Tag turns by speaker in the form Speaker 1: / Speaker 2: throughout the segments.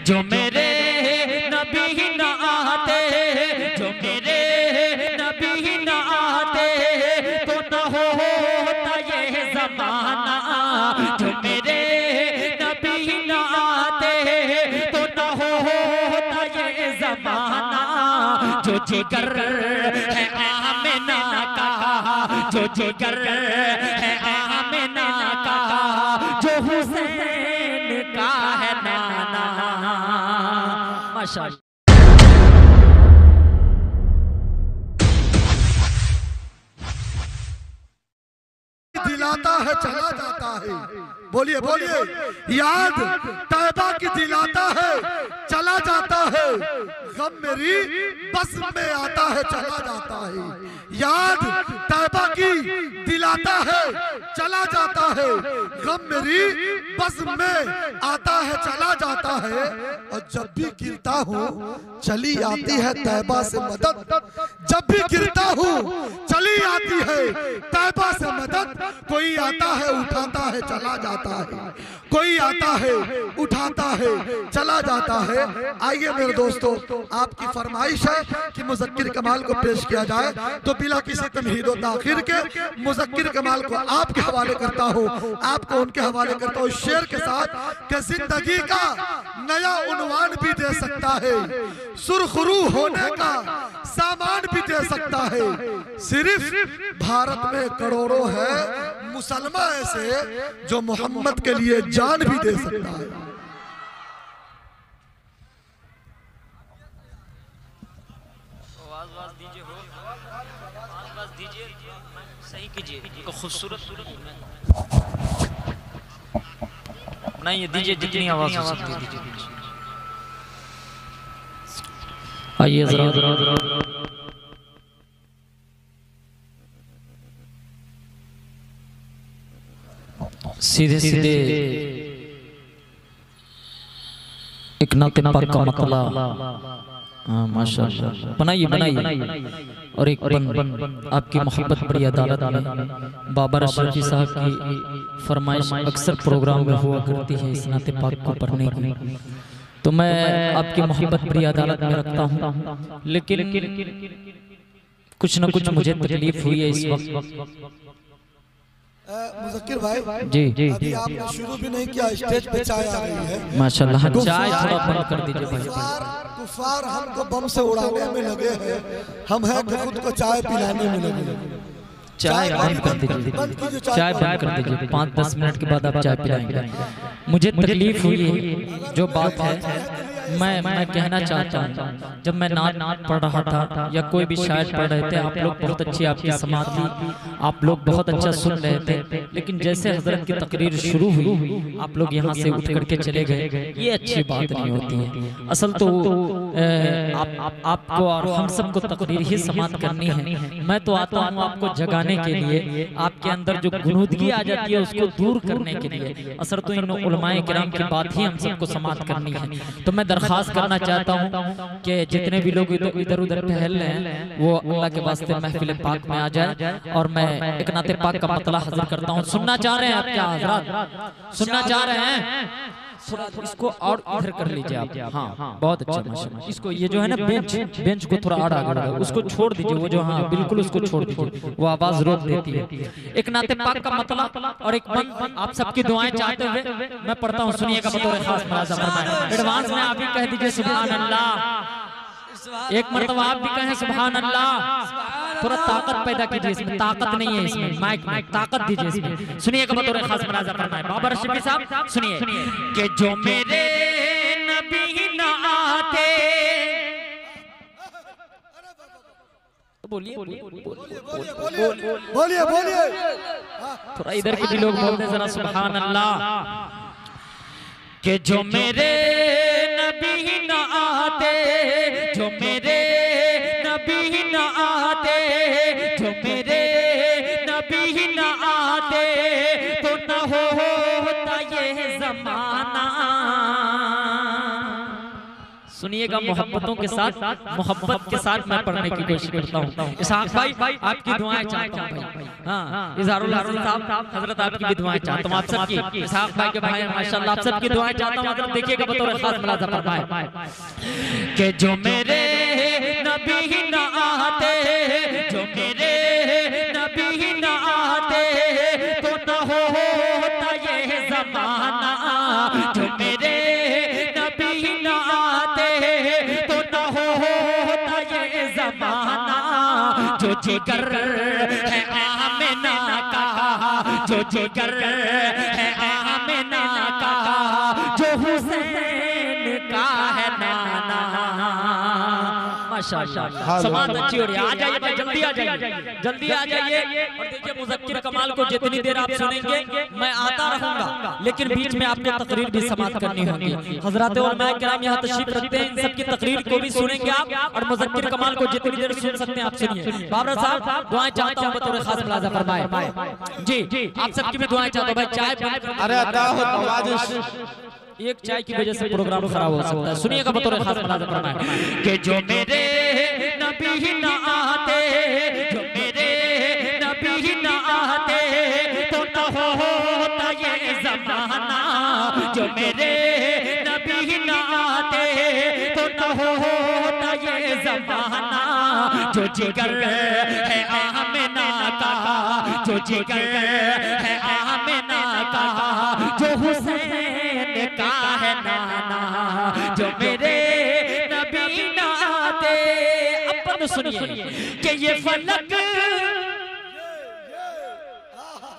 Speaker 1: जो मेरे नबी न आते, जो मेरे नबी न आते तो न होता ये जमाना। जो मेरे नबी न आते तो न होता ये जमाना। जो जिगर है आमिना का, जो जिगर है आमिना का, जो हुसैन का है नाना। माशाअल्लाह।
Speaker 2: दिलाता है चला जाता है, बोलिए बोलिए। याद तैबा की दिलाता है चला जाता है, गम मेरी बस में आता है चला जाता है। याद तैबा की दिलाता है चला जाता है, गम मेरी बस में आता है चला जाता है। और जब भी गिरता हूँ चली आती है तैबा से मदद, जब भी गिरता हूँ चली आती है तैबा से मदद। कोई आता है उठाता है चला जाता है, कोई आता है उठाता है चला जाता है। आइए मेरे दोस्तों, आपकी फरमाइश है कि मुज़क्किर कमाल को पेश किया जाए, तो बिला किसी तमहीद व ताखीर के मुज़क्किर कमाल को आपके हवाले करता हूँ, आपको उनके हवाले करता हूँ शेर के साथ कि जिंदगी का नया उन्वान भी दे सकता है, सुरखरू होने का सामान भी दे सकता है। सिर्फ भारत में करोड़ों है मुसलमान ऐसे जो मोहम्मद के लिए जान भी दे सकता है।
Speaker 1: आवाज दीजिए, हो आवाज दीजिए, सही कीजिए, खूबसूरत नहीं दीजिए, जितनी आवाज हो सकती है दीजिए। आइए जरा सीधे सीधे एक नाते पाक का मतला। हाँ माशाअल्लाह, बनाइए बनाइए। और एक बन आपकी मोहब्बत बड़ी अदालत में बाबर अशरफी साहब की फरमाइश अक्सर प्रोग्राम में हुआ करती है इस नाते पाक को पढ़ने की, तो मैं आपकी मोहब्बत बड़ी अदालत में रखता हूँ। लेकिन कुछ न कुछ मुझे तकलीफ हुई है इस वक्त।
Speaker 2: मुज़क्किर भाई
Speaker 1: जी जी
Speaker 2: अभी आपने शुरू भी नहीं किया, स्टेज पे चाय आ रही है
Speaker 1: माशाअल्लाह। चाय थोड़ा बंद कर दीजिए भाई।
Speaker 2: कुफार हमको बम से उड़ाने में लगे हैं, हम हैं कि खुद को चाय पिलाने में लगे हैं।
Speaker 1: चाय बंद कर दीजिए, चाय बंद कर दीजिए। 5-10 मिनट के बाद आप चाय पिलाएंगे। मुझे तकलीफ हुई है, जो बात है मैं कहना चाहता हूँ। जब मैं नात पढ़ रहा था या कोई भी शायर पढ़ रहे थे, आप लोग बहुत अच्छी आपकी समात थी, आप लोग बहुत अच्छा सुन रहे थे। लेकिन जैसे हजरत की तकरीर शुरू हुई, आप लोग यहाँ से उठ करके चले गए, ये अच्छी बात नहीं होती है। असल तो आपको और हम सबको तकरीर ही समात करनी है। मैं तो आता हूँ आपको जगाने के लिए, आपके अंदर जो गुनूदगी आ जाती है उसको दूर करने के लिए। असर तो इन उलमाए किराम की बात ही हम सबको समात करनी है। तो मैं दरख्वास्त करना चाहता हूँ कि जितने भी लोग इधर उधर टहल रहे हैं वो अल्लाह के वास्ते महफिल पाक में आ जाए। और मैं एक नाते पाक का मतला हाजिर करता हूँ। सुनना चाह रहे हैं आप क्या हजरात? सुनना चाह रहे हैं? थोड़ा इसको और इधर कर लीजिए आप। हाँ बहुत अच्छा माशाल्लाह। इसको ये जो है ना बेंच को थोड़ा आड़ा आड़ा उसको छोड़ दीजिए, वो जो हाँ बिल्कुल उसको छोड़ दीजिए, वो आवाज रोक देती है। एक नाते पाक का मतला और एक बंद आप सबकी दुआएं चाहते हुए मैं पढ़ता हूँ, सुनिएगा बतौर खास मुलाज़ा फरमाएं। एडवांस में आप भी कह दीजिए सुभान अल्लाह, एक मरतबा आप भी कहें सुभान अल्लाह। थोड़ा ताकत पैदा कीजिए, इसमें ताकत नहीं है, इसमें माइक में ताकत दीजिए इसमें। सुनिएगा बतौर खास मुलाज़ा फरमाएं। बाबर अशरफी साहब सुनिए कि जो मेरे नबी न आते, बोलिए
Speaker 2: बोलिए बोलिए।
Speaker 1: थोड़ा इधर के भी लोग बोलते जरा सुभान अल्लाह। कि जो मेरे नबी न आते, जो मेरे नबी न आते, जो मेरे नबी न आते तो न होता ये जमाना। सुनिएगा मोहब्बतों के साथ, मोहब्बत के साथ मैं पढ़ने की कोशिश करता हूँ। इसहाक भाई आपकी दुआएं चाहता हूँ भाई। हाँ इजहारुल हसन साहब हजरत आपकी भी दुआएं चाहता हूँ, आप सबकी, इसहाक भाई के भाई माशाल्लाह आप सबकी दुआएं चाहता हूँ। हजरत देखिएगा बतौर खास मुलाज़ा फरमाए कि जो मेरे नबी न आते, जो मेरे नबी न आते तो न होता ये ज़माना, जो मेरे नबी न आते तो न होता ये ज़माना। जो जिगर है आमिना का, जो जिगर है आमिना का, जो हुसैन का है नाना। माशाअल्लाह समात अच्छी हो रही है। आ जाइए भाई जल्दी आ जाइए, जल्दी आ जाइए। और देखिए मुज़क्किर कमाल को जितनी देर आप सुनेंगे मैं आता रहूंगा, लेकिन बीच में आपको तकरीर भी समाप्त करनी होगी। हज़रात उलमा किराम यहाँ तशरीफ रखते हैं, इन सबकी तकरीर को भी सुनेंगे आप, और मुज़क्किर कमाल को जितनी देर सुन सकते हैं आप सुनिए। बाबरा साहब दुआएं चाहता हूँ बतौर खास मुलाज़ा फरमाए। जी आप सबकी भी दुआएं चाहता हूँ भाई। चाय
Speaker 3: अरे
Speaker 1: एक चाय की वजह से प्रोग्राम खराब हो सकता है। सुनिएगा बतौर खास मुलाज़ा फरमाए कि जो मेरे नबी न आते, जो मेरे नबी न आते तो न होता ये ज़माना, जो मेरे नबी न आते तो न होता ये ज़माना। जो जिगर है आमिना का, जो जिगर है आमिना का, जो हुसैन का है नाना, जो मेरे नबी न आते। अपन सुनिए कि ये फलक,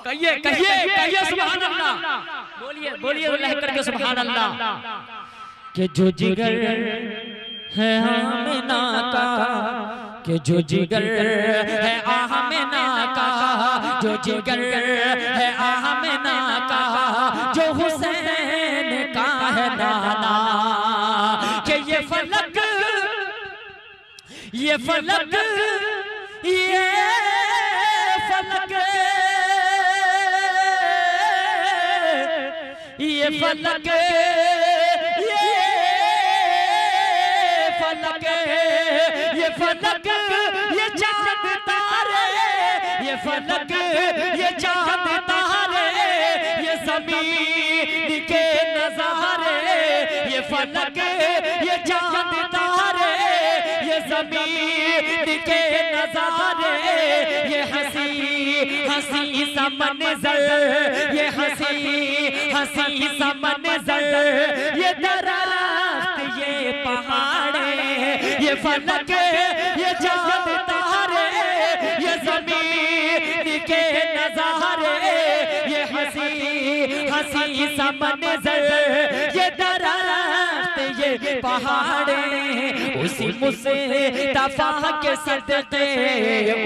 Speaker 1: कहिए कहिए कहिए सुभान अल्लाह, बोलिए बोलिए लह करके सुभान अल्लाह। कि जो जिगर है आमिना का, कि जो जिगर है आमिना का, जो जिगर है आमिना का, जो हुसैन का है नाना। कि ये फलक, ये फलक, ये फलक, ये फलक, ये फलक, ये फलक, ये चांद तारे, ये फलक, ये चांद तारे, ये ज़मीन के नज़ारे, ये फलक, ये चांद तारे, ये ज़मीन के नज़ारे। ये हंसी हंसी सा मंज़र, ये हंसी हंसी सा मंज़र, ये दरख्त, ये पहाड़े, ये फलक, ये चांद तारे, ये ज़मीन के नज़ारे। ये हंसी हंसी सा मंज़र, ये दरख्त, ये पहाड़े, उसी मुस्तफा के सदक़े,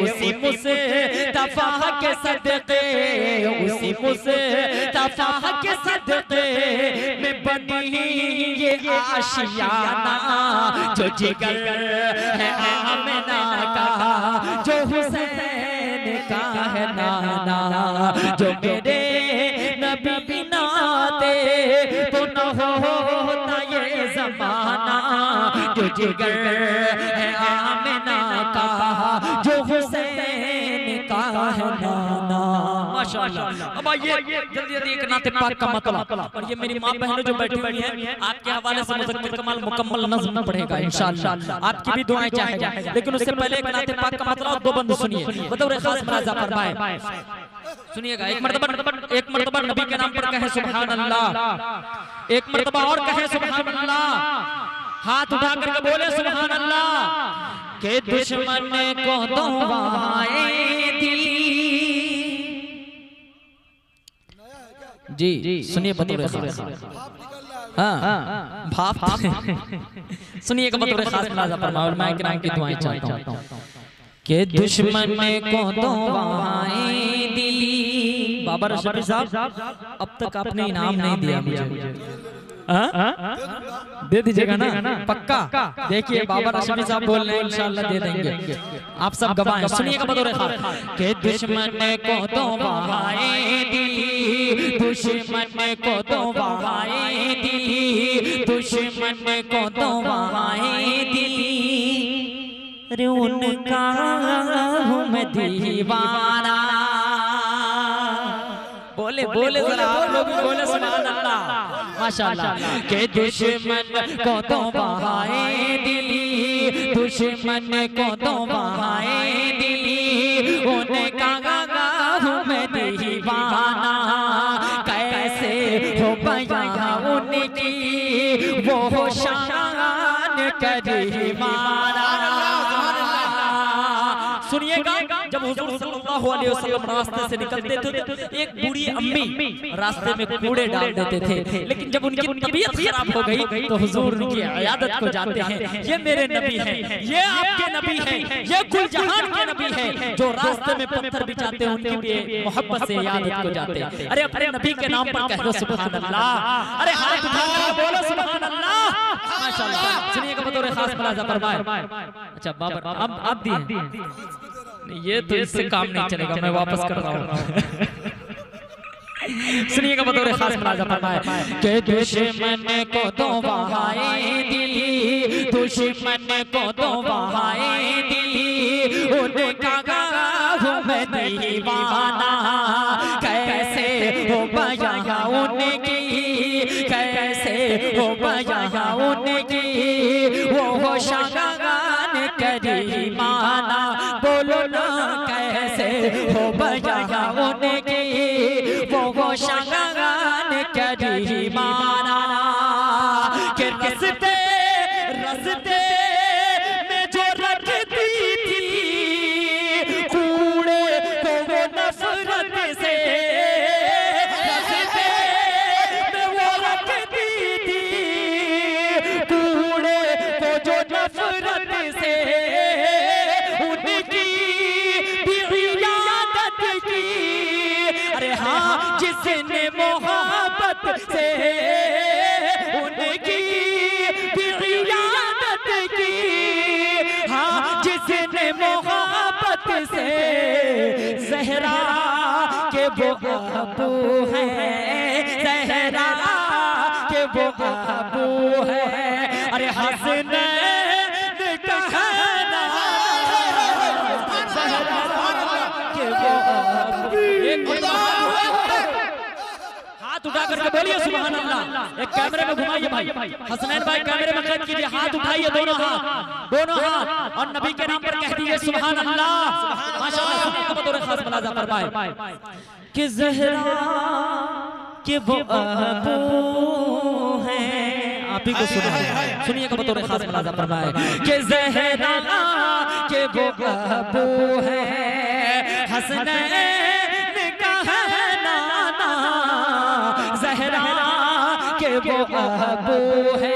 Speaker 1: उसी मुस्तफा के सदक़े, उसी मुस्तफा के सदक़े में बनी ये आशियाना। जो जिगर है आमिना का, जो हुसैन का है नाना। जो मेरे नबी न आते तो न होता ये ज़माना। जो जिगर है आमिना का, जो हुसैन का है नाना। माशाअल्लाह। अब आइए जल्दी जल्दी एक नाते पाक का मतलब, और ये मेरी माँ बहनें जो बैठी हुई हैं, आपके हवाले से मुज़क्किर कमाल मुकम्मल नज़्म पढ़ेगा इंशाअल्लाह। आपकी भी दुआएं चाहेगा, लेकिन उससे पहले एक नाते पाक का मतलब दो बंद सुनिए बतौर खास मुलाज़ा फरमाए। सुनिएगा एक मर्तबा नबी के नाम पर कहे सुभान अल्लाह, एक मर्तबा और कहे सुभान अल्लाह, हाथ उठा करके बोले सुभान अल्लाह। के दुश्मन को दुआएं दी। जी सुनिए बतौर हाँ भाप सुनिएगा बतौर खास मुलाज़ा फरमाओ। मैं किराम की दुआएं चाहता हूँ के दुश्मन को दुआएं दी। बाबा रशदी साहब अब तक आपने इनाम नहीं दिया मुझे, दे दीजिएगा ना पक्का। देखिए बाबा रशदी साहब बोल रहे हैं इंशाअल्लाह दे देंगे, आप सब गवाह। सुनिएगा बतौर खास के दुश्मन को दुआएं दी, दुश्मन को दुआएं दी, दुश्मन को दुआएं दी, अरे उनका हूँ मैं दीवाना। बोले बोले जरा आप लोग भी बोले सुभान अल्लाह माशाअल्लाह। के दुश्मन को दुआएं दी, दुश्मन को दुआएं दी, उनका हूँ मैं दीवाना। कैसे हो बयां उनकी वो शान करीमाना। सुनिएगा, जब हुजूर सल्लल्लाहु अलैहि वसल्लम रास्ते से निकलते थे, एक बूढ़ी अम्मी रास्ते में कूड़े डाल देते थे, लेकिन जब उनकी तबीयत खराब हो गई तो हुजूर उनकी इयादत को जाते हैं। ये मेरे नबी हैं, ये आपके नबी हैं, ये कुल जहान के नबी हैं, जो रास्ते में पत्थर बिछाते हैं उनकी भी मोहब्बत से इयादत को जाते हैं। अरे अपने नबी के नाम पर कह दो सुभान अल्लाह। अरे हाथ उठाकर बोलो सुभान अल्लाह माशाअल्लाह। सुनिएगा बतौर खास मुलाजा फरमाए। अच्छा बाबर अब दिए, ये तो इससे काम नहीं चलेगा, मैं वापस कर रहा हूँ। सुनिएगा बतौर खास मुलाजा फरमाए। के दुश्मन को दुआएं दी, दुश्मन को दुआएं दी, उनका हूँ मैं दीवाना। कैसे हो बयां उनकी, कैसे हो बयां उनकी वो शान करीमाना। बोलो ना कैसे हो बयां उनकी वो शान करीमाना। के रस्ते रस्ते में जो रखती थी कूड़े को वो नफरत से, रस्ते में वो रखती थी कूड़े को जो नफरत से, उनकी भी इयादत की। अरे हाँ, जिसने मोहब्बत से उनकी भी इयादत की, हाँ जिसने मोहब्बत से ज़हरा के वो अबू है, ज़हरा के वो अबू है। अरे हसनैन कहना के वो अबू। हाथ उठा करके बोलिए सुभान अल्लाह। एक कैमरे में घुमाइए भाई, हसनैन भाई कैमरे में कैद कीजिए, हाथ उठाइए दोनों हाथ, दोनों हाथ, और नबी के नाम पर कह दीजिए सुभान अल्लाह माशाअल्लाह। बतौर खास मुलाजा फरमाए कि ज़हरा के वो अबू हैं, आप ही को सुना सुनिएगा बतौर खास मुलाजा फरमाए कि ज़हरा के वो अबू हैं, हसनैन ज़हरा के वो अबू है।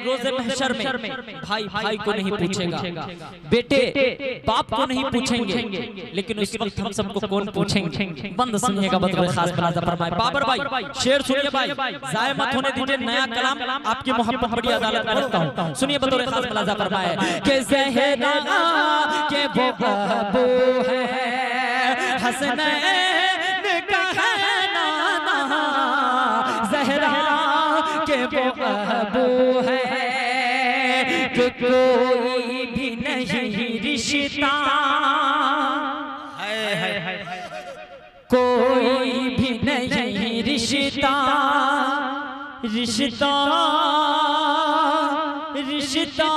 Speaker 1: रोज़े महशर में भाई भाई को नहीं पूछेगा, बेटे बाप को नहीं पूछेंगे, लेकिन उस वक्त हम सबको कौन पूछेंगे। बंद सुनिएगा बतौर खास मुलाजा फरमाए। बाबर भाई शेर सुनिए भाई, जाये मत होने दीजिए, नया कलाम आपकी मोहब्बत बड़ी अदालत में रखता हूँ। सुनिए बतौर खास मुलाजा फरमाए कि ज़हरा के वो अबू है, हसनैन ज़हरा के वो अबू है। कि कोई भी नहीं रिश्ता, कोई भी नहीं रिश्ता, रिश्ता रिश्ता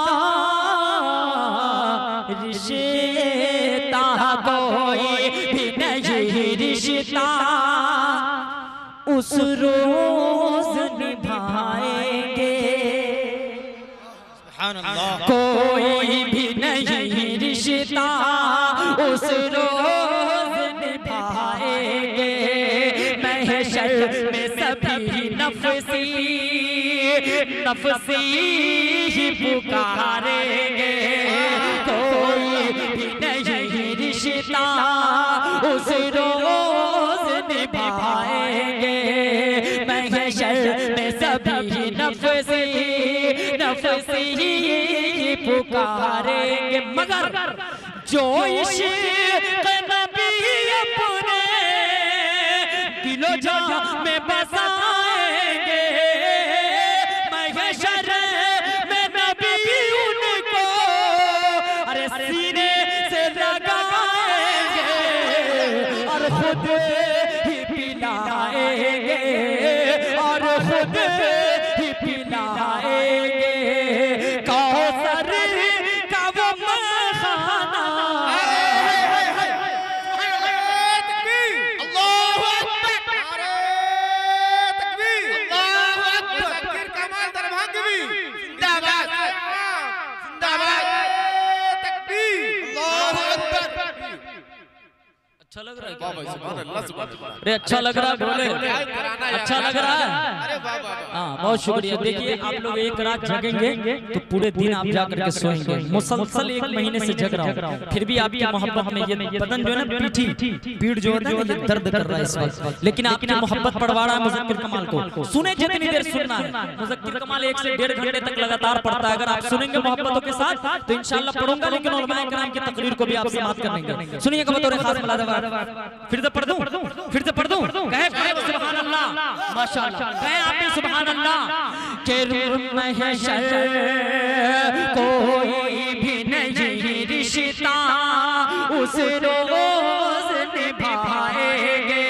Speaker 1: रिश्ता कोई भी नहीं रिश्ता, उस रोज निभाएंगे। कोई भी नहीं रिश्ता उस रोज निभाएंगे। महशर में सभी नफसी नफसी ही पुकारेंगे। कोई भी नहीं रिश्ता उस रोज निभाएंगे। महशर में सभी नफसी नफसी ही पुकारेंगे। मगर जो इश्क़ नबी अपने दिलो जान में बसाएंगे, महशर में नबी उनको अरे सीने से लगाएंगे और खुद ही पिलाएंगे और खुद ही पिलाएंगे कौसर का वो मखाना। अच्छा लग रहा है क्या? अरे अच्छा लग रहा है, बोले अच्छा लग रहा है। हाँ बहुत शुक्रिया। देखिए आप लोग एक रात जगेंगे तो पूरे दिन आप जाकर के सोएंगे। मुसलसल 1 महीने से जग रहा हूँ, फिर भी आपकी मोहब्बत में ये बदन जो है ना पीठ जो है ना ये दर्द कर रहा है इस वक्त, लेकिन आपकी मोहब्बत पढ़वा रहा है मुज़क्किर कमाल को। सुने जितनी देर सुनना है, मुज़क्किर कमाल 1 से 1.5 घंटे तक लगातार पढ़ता है। अगर आप सुनेंगे मोहब्बतों के साथ तो इंशाल्लाह पढ़ूंगा, लेकिन उलमाए किराम की तकरीर को भी आप समाप्त कर देंगे। सुनिएगा बतौर खास मुलाज़ा, फिर से पढ़ दूं कहे सुभान अल्लाह माशाअल्लाह, कहे आप भी सुभान अल्लाह के महशर कोई भी नहीं रिश्ता उस रोज निभाएंगे,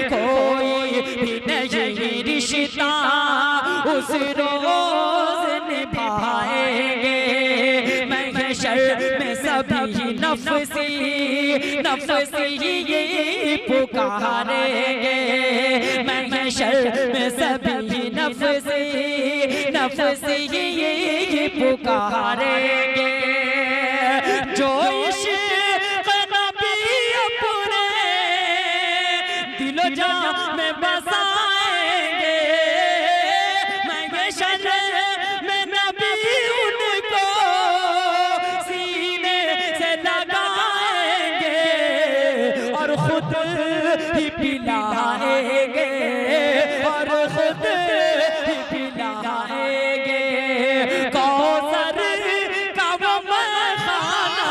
Speaker 1: कोई भी नहीं रिश्ता उस रोज निभाएंगे, महशर में सभी नफसी ये पुकारेंगे, महशर में सभी नफसी ये पुकारेंगे, जो इश्क़ नबी अपने दिलो जान में बसाएंगे, महशर में नबी उनको सीने से लगाएंगे और खुद ही पिलाएंगे और खुद ही पिलाएंगे कौसर का वो मखाना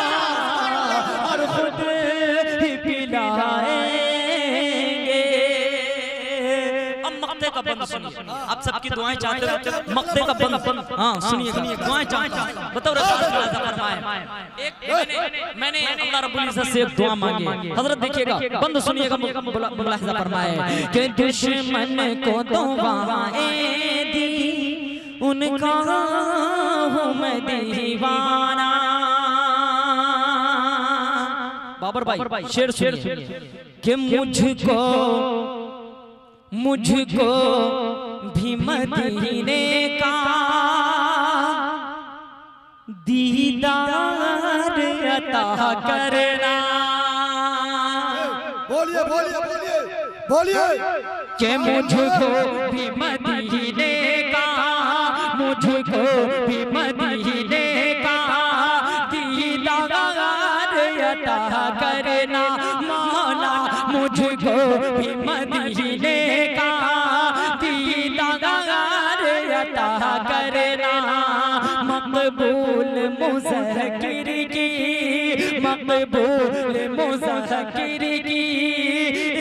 Speaker 1: और खुद ही पिलाएंगे। अब मक्ते का बंद सुनिए, आप सबकी दुआएं चाहते हो, मक्ते का बंद हाँ सुनिएगा, दुआएं चाहते बताओ मैंने अल्लाह रब्बुल इज्जत से एक दुआ मांगी हजरत, देखिएगा बंद सुनिएगा, मुलाहिजा फरमाए कि दुश्मन को दुआएं दी उनका हूँ मैं दीवाना। बाबर भाई शेर सुनिए कि मुझको भी मदीने का दीदार अता करना।
Speaker 2: बोलिए बोलिए बोलिए बोलिए
Speaker 1: कि मुझको भी मदीने का, मुझको भी मदीने का दीदार अता करना, मौला मुझको भी मदीने का दीदार अता करना। मकबूल मुज़क्किर की, मकबूल मुज़क्किर की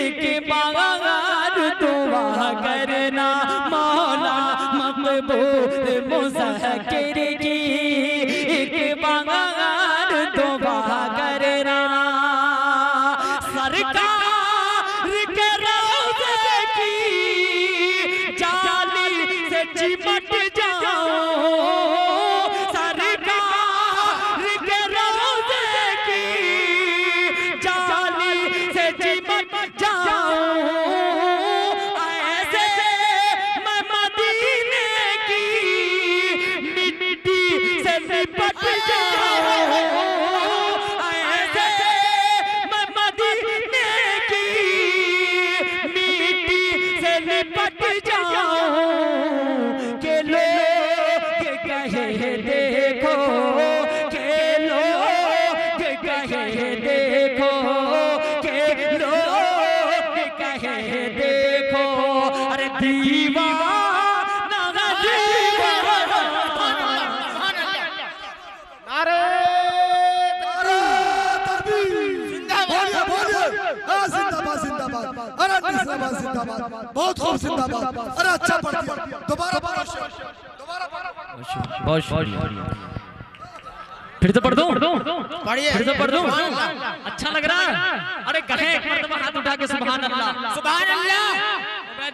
Speaker 1: एक बार दुआ करना, मौला मकबूल मुज़क्किर की एक बार दुआ करना। सरकार के रोज़े की जाली से चिमट जाओ, सरकार के रोज़े की जाली से चिमट जाओ, ऐसे मैं मदीने की मिट्टी से लिपट जाऊं, ऐसे मैं मदीने की मिट्टी से लिपट जाऊं के लोग कहे देखो, के लोग कहे देखो, के लोग कहे देखो, अरे दीवाना दीवाना।
Speaker 3: नारे
Speaker 2: जिंदाबाद, बहुत खूब जिंदाबाद। अरे अच्छा पढ़ दिया, दोबारा पढ़ो, दोबारा पढ़ो।
Speaker 1: बहुत शुक्रिया। फिर से पढ़ दूं? फिर से पढ़ दूं? अच्छा लग रहा है? अरे कहे हाथ उठा के सुभान अल्लाह, सुभान अल्लाह।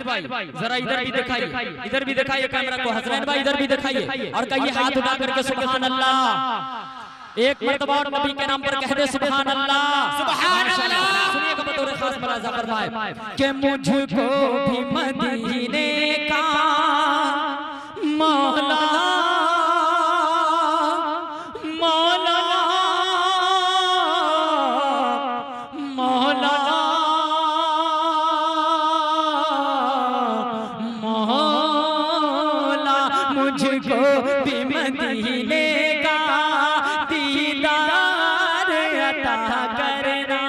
Speaker 1: भाई जरा इधर भी दिखाइए, इधर भी दिखाइए कैमरा को। हसनैन भाई इधर भी दिखाइए और कहिए हाथ उठा करके सुभान अल्लाह। एक मर्तबा और नबी के नाम पर कह दे सुभान अल्लाह, सुभान अल्लाह। सुनिएगा बतौर खास मुलाजा फरमाए कि मुझको भी मदीने का मौला मौला मौला मौला मुझको भी मदीने का दीदार अता करना।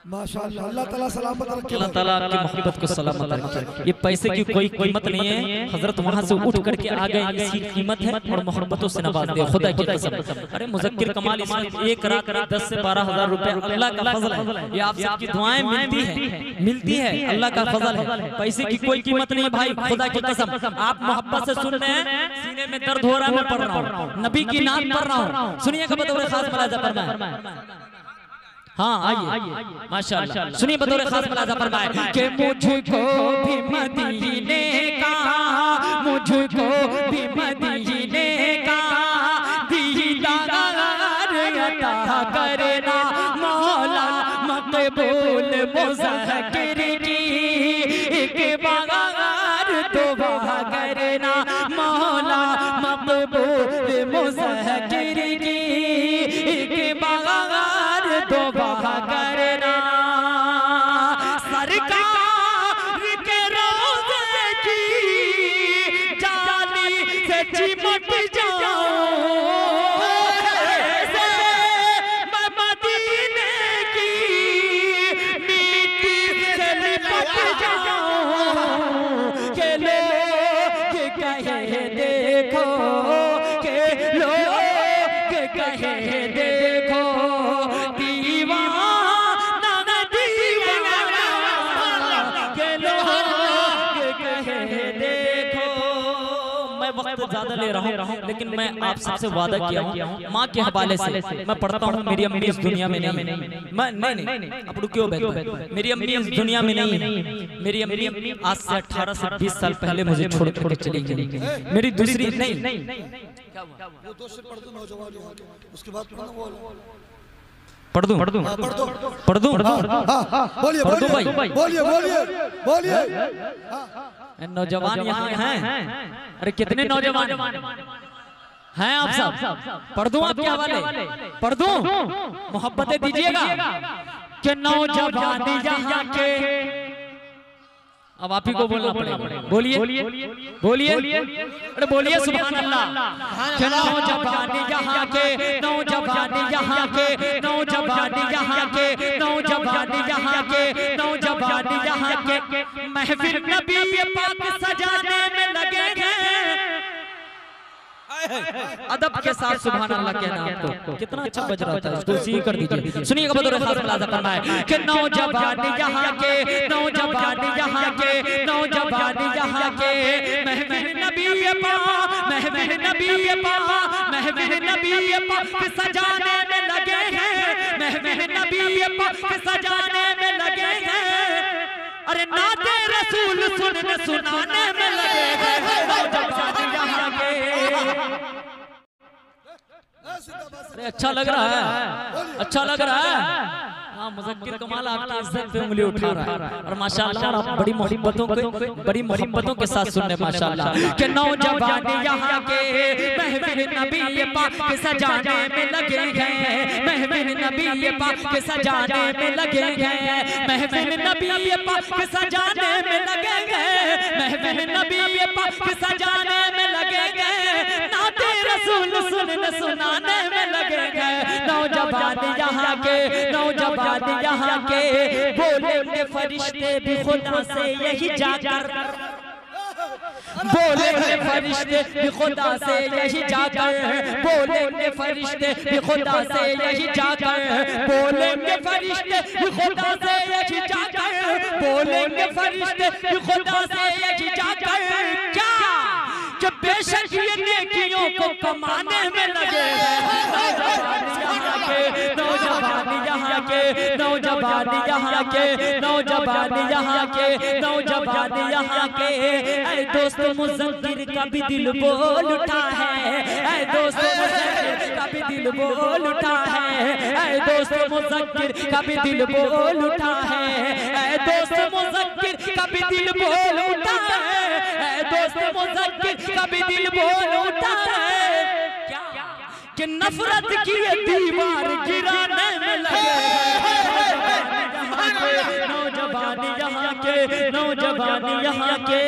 Speaker 2: माशाअल्लाह, अल्लाह ताला सलामत रखे,
Speaker 1: अल्लाह ताला आपकी मोहब्बत को सलामत रखे। ये पैसे की कोई कीमत नहीं है, हजरत वहाँ से उठ करके आ गए, इसकी कीमत है और मोहब्बतों से नवाज दिया, खुदा की कसम। अरे मुज़क्किर कमाल इसमें एक रात 10 से 12,000 रुपए अल्लाह का फजल है। ये आप सबकी दुआएं मिलती है, अल्लाह का फजल है। पैसे की कोई कीमत नहीं भाई, खुदा की कसम। आप मोहब्बत से सुन रहे हैं, सीने में दर्द हो रहा है, मैं पढ़ रहा हूँ, नबी की नाम पढ़ रहा हूँ। सुनिएगा बतौर खास मुलाजा फरमाए। हाँ आइए माशाअल्लाह, सुनिए बतौर खास मुलाजा फरमाए कि मुझको भी मदीने का, मुझको भी मदीने का दीदार अता करना। मौला मकबूल मुज़क्किर की एक बार दुआ करना। मौला मकबूल मुज़क्किर की एक बार दुआ करना। सरकार के रोज़े की जाली से चिमट जाऊं, मैं मदीने की मिट्टी से लिपट जाऊं। के लोग कहे देखो, के लोग कहे देखो ज्यादा ले रहा हूँ, लेकिन मैं आप सबसे वादा किया हूँ माँ के हवाले से। मैं पढ़ता हूँ, मेरी अम्मी इस दुनिया में नहीं, मैं नहीं अब रुकियो बैठ, मेरी अम्मी इस दुनिया में नहीं। मेरी अम्मी आज से 18 से 20 साल पहले मुझे छोड़ कर चली गई। मेरी दूसरी नहीं, पढ़ दूं
Speaker 2: बोलिए।
Speaker 1: नौजवान यहाँ हैं, अरे कितने नौजवान हैं आप सब? पढ़ दूं आपके हवाले, पढ़ दूं, मोहब्बतें दीजिएगा कि नौजवान यहाँ के। अब आप ही को बोलना पड़ेगा, बोलिए बोलिए, अरे बोलिए सुभान अल्लाह। कि नौजवान यहाँ के, नौजवान यहाँ के, नौजवान यहाँ के, नौजवान यहाँ के, नौजवान यहाँ के महफिल नबी पाक सजाने में लगे हैं। अदब के साथ सुभान अल्लाह कहना आपको कितना अच्छा बज रहा था, इसको सी कर दीजिए। सुनिएगा बतौर खास मुलाजा फरमाए कि नौजवान यहाँ के, नौजवान यहाँ के, नौजवान यहाँ के महफिल नबी पाक, महफिल नबी पाक, महफिल नबी पाक सजाने में लगे हैं, महफिल नबी पाक सजाने में लगे हैं। अरे नाते रसूल सुनाने में लगे हैं नौजवान यहाँ के। अरे अच्छा लग रहा है, अच्छा लग रहा है। हाँ मुज़क्किर कमाल आपकी इज्जत पे उंगली उठा रहा है और माशाअल्लाह आप बड़ी मोहब्बतों के साथ सुन रहे माशाअल्लाह। कि नौजवान यहाँ के महफिल नबी पाक सजाने में लगे हैं, महफिल नबी पाक सजाने में लगे हैं, महफिल नबी पाक सजाने में लगे हैं, महफिल नबी पाक सजाने में लगे हैं। नाते रसूल सुनाने में लगे हैं नौजवान यहाँ के, नौजवान यहाँ के बोलेंगे फरिश्ते भी खुदा से यही जाकर। बोलेंगे फरिश्ते भी खुदा से यही जाकर, बोलेंगे फरिश्ते भी खुदा से यही जाकर, बोलेंगे फरिश्ते भी खुदा से यही जाकर, बोलेंगे फरिश्ते भी खुदा से यही जाकर। क्या कि बेशक ये नेकियों को कमाने में लगे नौजवान यहाँ के, नौजवान यहाँ के, नौजवान यहाँ के, नौजवान यहाँ के। ऐ दोस्त मुज़क्किर का भी दिल बोल उठा है, ऐ दोस्त मुज़क्किर का भी दिल बोल उठा है, ऐ दोस्त मुज़क्किर का भी दिल बोल उठा है, ऐ दोस्त मुज़क्किर का भी दिल बोल उठा है, ऐ दोस्त मुज़क्किर का भी दिल बोल उठा है। कि नफरत की ये दीवार गिराने में लगे नौजवान यहाँ के, नौजवान यहाँ के।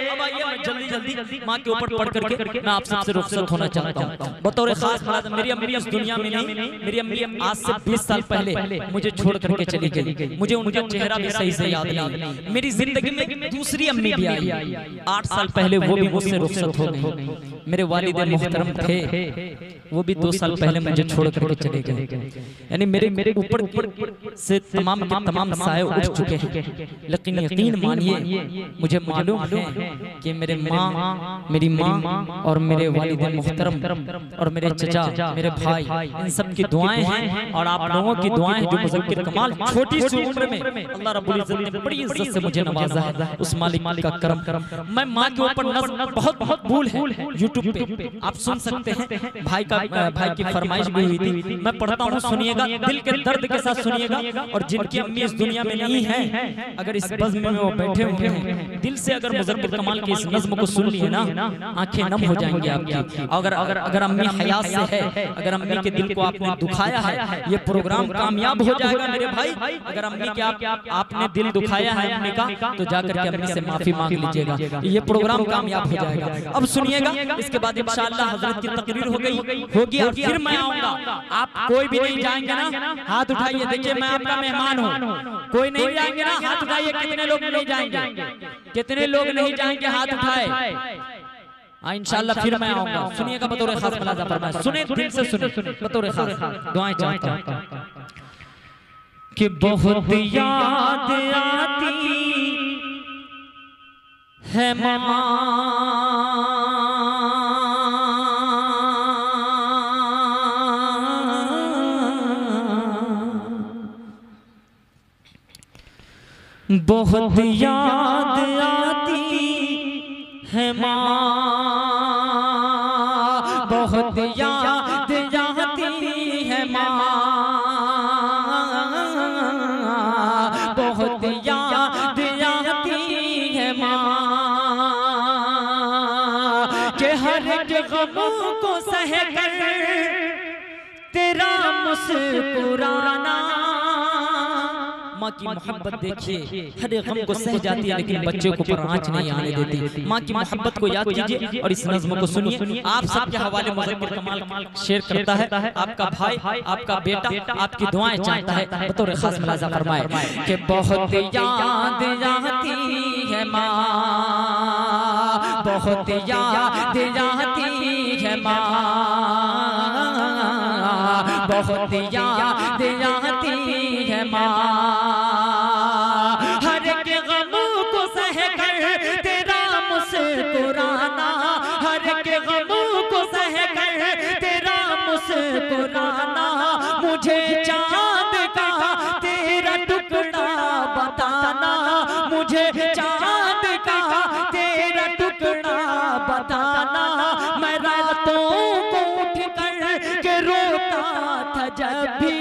Speaker 1: अब आइए मैं जल्दी जल्दी माँ के ऊपर पढ़ करके मैं आप सबसे रुखसत होना चाहता हूँ। बतौर खास बात, मेरी अम्मी इस दुनिया में नहीं, मेरी अम्मी आज से 20 साल पहले मुझे छोड़ करके चली गई। मुझे उनका चेहरा भी सही से याद नहीं। मेरी जिंदगी में दूसरी अम्मी भी आई, 8 साल पहले वो भी मुझसे रुखसत हो गई। मेरे वालिद मोहतरम थे, वो भी 2 साल पहले मुझे छोड़ करके चले गए। यानी मेरे ऊपर से तमाम के तमाम साए उठ चुके हैं। लेकिन यकीन मानिए, मुझे मालूम है कि मेरे माँ, मेरी माँ और मेरे वालिद मोहतरम और मेरे चचा, मेरे भाई, इन सब की दुआएं हैं और आप लोगों की दुआएं जो मुज़क्किर कमाल छोटी सी उम्र में अल्लाह रब्बुल इज्जत ने बड़ी इज्जत से मुझे नवाजा है, उस मालिक का करम। मैं माँ के ऊपर नज़र बहुत भूल है यूट्यूब पे आप सुन सकते हैं। भाई की फरमाइश भी हुई थी, मैं पढ़ता हूँ, सुनिएगा, दिल के दर्द के साथ सुनिएगा। और जिनकी अम्मी इस दुनिया में नहीं है, अगर इस बज़्म में वो बैठे हुए हैं, दिल से अगर मुज़क्किर कमाल की इस नज़्म को सुन लिए ना, आंखें नम हो जाएंगी आपकी। अगर अम्मी हयात से है, अगर अम्मी के दिल को आपने दुखाया है, ये प्रोग्राम कामयाब हो जाएगा मेरे भाई। अगर अम्मी के आपने दिल दुखाया है अम्मी का, तो जाकर के अम्मी से माफी मांग लीजिएगा, ये प्रोग्राम कामयाब हो जाएगा। अब सुनिएगा, इसके बाद इंशाअल्लाह हज़रत की तकरीर होगी और फिर मैं आऊंगा। आप कोई भी नहीं जाएंगे ना, हाथ उठाइए, देखिए मैं आपका मेहमान हूँ। कोई नहीं जाएंगे ना, हाथ उठाइए। कितने लोग नहीं जाएंगे, कितने लोग नहीं जाएंगे, हाथ उठाए। इंशाअल्लाह फिर मैं आऊंगा। सुनिएगा बतौर खास मुलाजा फरमाए, सुने दिल से सुने, बतौर खास दुआएं चाहता हूं कि बहुत याद आती है मामा, बहुत याद आती है माँ, बहुत याद आती है माँ, बहुत याद आती है माँ, कि हर एक गम को सह कर तेरा मुस्कुराना। माँ की मोहब्बत देखिए, हर एक गम को सह जाती है लेकिन बच्चे को पर आँच नहीं आने देती। माँ की मोहब्बत को याद कीजिए और इस नज़्म को सुनिए। आप सबके हवाले मुज़क्किर कमाल शेयर करता है आपका भाई, आपका बेटा, आपकी दुआएं चाहता है। बतौर खास मुलाजा फरमाए कि बहुत याद आती है माँ, बहुत याद आती है माँ, बहुत याद आती है माँ, हर एक गम को सह कर तेरा मुस्कुराना, हर एक गम को सह कर तेरा मुस्कुराना। मुझे चांद का तेरा टुकड़ा बताना, मुझे चांद का तेरा टुकड़ा बताना। मैं रातों को उठ कर के रोता था जब भी,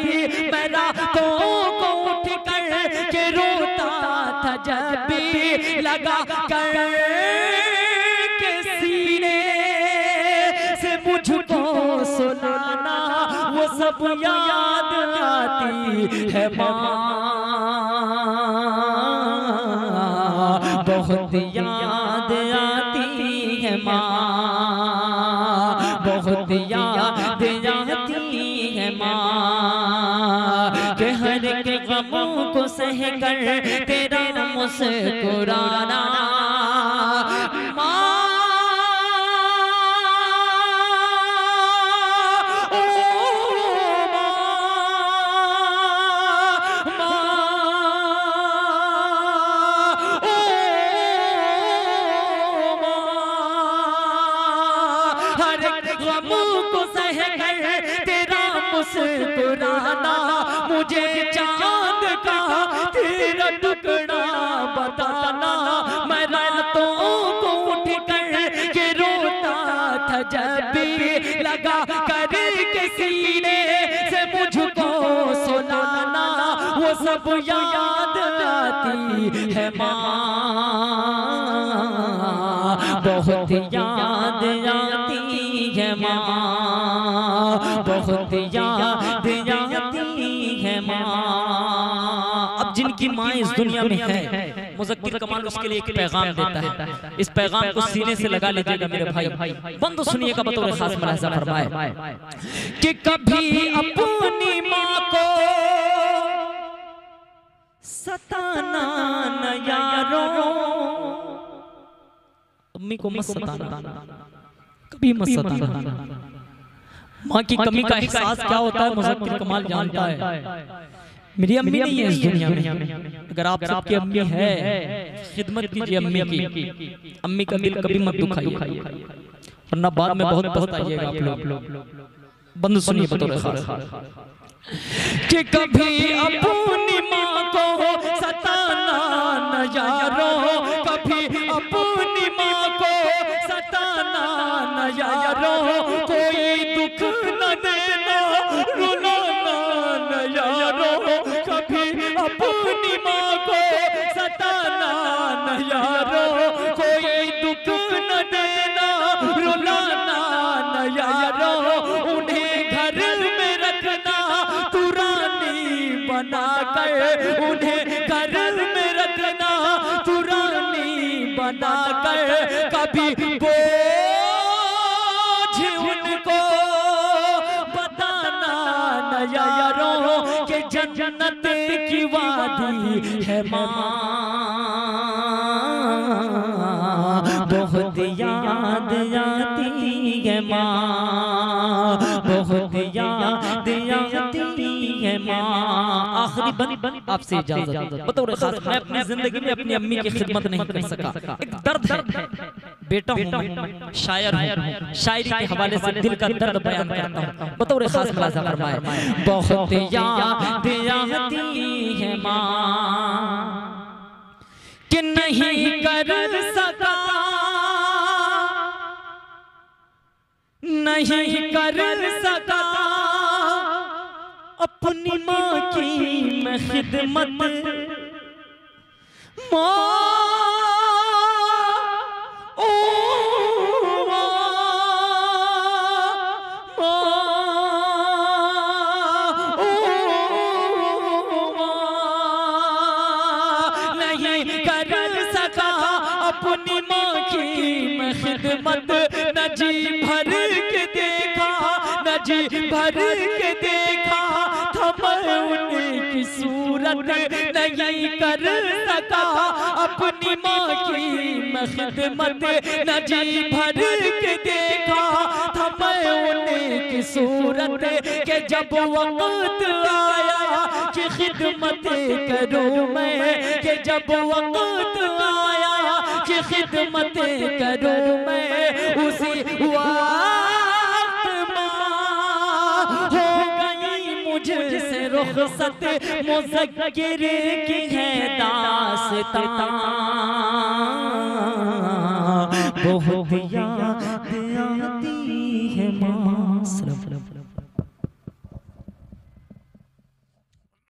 Speaker 1: मैं रातों को उठ कर के रोता था जब भी, लगा कर के सीने से मुझको सुनाना। वो सब याद आती है माँ, बहुत याद आती है माँ, बहुत याद आती है माँ, कि हर एक गमों को सह कर तेरा मुस्कुराना। माँ हर गम को सह कर तेरा मुस्कुराना, मुझे चांद का तेरा टुकड़ा बताना। मैं रातों को उठ कर के रोता था जब भी लगा कर के सीने से मुझको सुनाना, वो सब याद आती है माँ, बहुत याद आती है माँ, बहुत याद आती है माँ। अब जिनकी माँ इस दुनिया में है, मुज़क्किर कमाल उसके लिए एक पैगाम देता है। इस पैगाम को सीने से लगा लीजिएगा मेरे भाई, बंद सुनिएगा बतौर खास मुलाहिज़ा फरमाए कि कभी अपनी माँ को सताना न यारो, अम्मी को मत सताना, कभी मत सताना। माँ की कमी का एहसास क्या होता है मुज़क्किर कमाल जानता है। मेरी अम्मी नहीं है इस दुनिया में, अगर आप सबकी अम्मी है खिदमत कीजिए अम्मी की, अम्मी का दिल कभी मत दुखाइए, वरना बाद में बहुत पछताइएगा आप लोग। बंद सुनिए बतौर खास कि कभी अपनी माँ को सताना न यारो, कभी अपनी माँ को सताना न यारो, कोई दुख न देना रुलाना न यारो, कभी अपनी माँ को सताना न यारो, कोई दुख न देना रुलाना न यारो, उन्हें घर में रखना तू रानी बना कर, उन्हें घर में रखना तू रानी बना कर, कभी बोझ उनको बताना न यारो कि जन्नत की वादी है माँ, बहुत याद आती है माँ, बहुत याद आती है माँ। आखिरी बंद आपसे इजाजत, बतौर खास मैं अपनी जिंदगी में अपनी अम्मी की खिदमत नहीं कर सका, एक दर्द है, बेटा हूँ मैं, शायर हूँ, शायरी के हवाले से दिल का दर्द बयान करता हूँ, बतौर खास मुलाहिज़ा फरमाए। बहुत याद आती है माँ कि नहीं कर सका, नहीं कर सका अपनी माँ की मैं खिदमत, माँ ओ नहीं कर सका अपनी माँ की मैं खिदमत, न जी भर के देखा, न जी भर के देखा था मैं उनकी सूरत, नहीं कर सका अपनी माँ की मैं खिदमत, न जी भर के देखा था मैं उनकी सूरत, के जब वक्त आया कि खिदमत करूँ मैं, कि जब वक्त आया कि खिदमत करूँ मैं, उसी वक्त माँ हो गई मुझसे रुखसत, मुज़क्किर की है दास्तां बहुत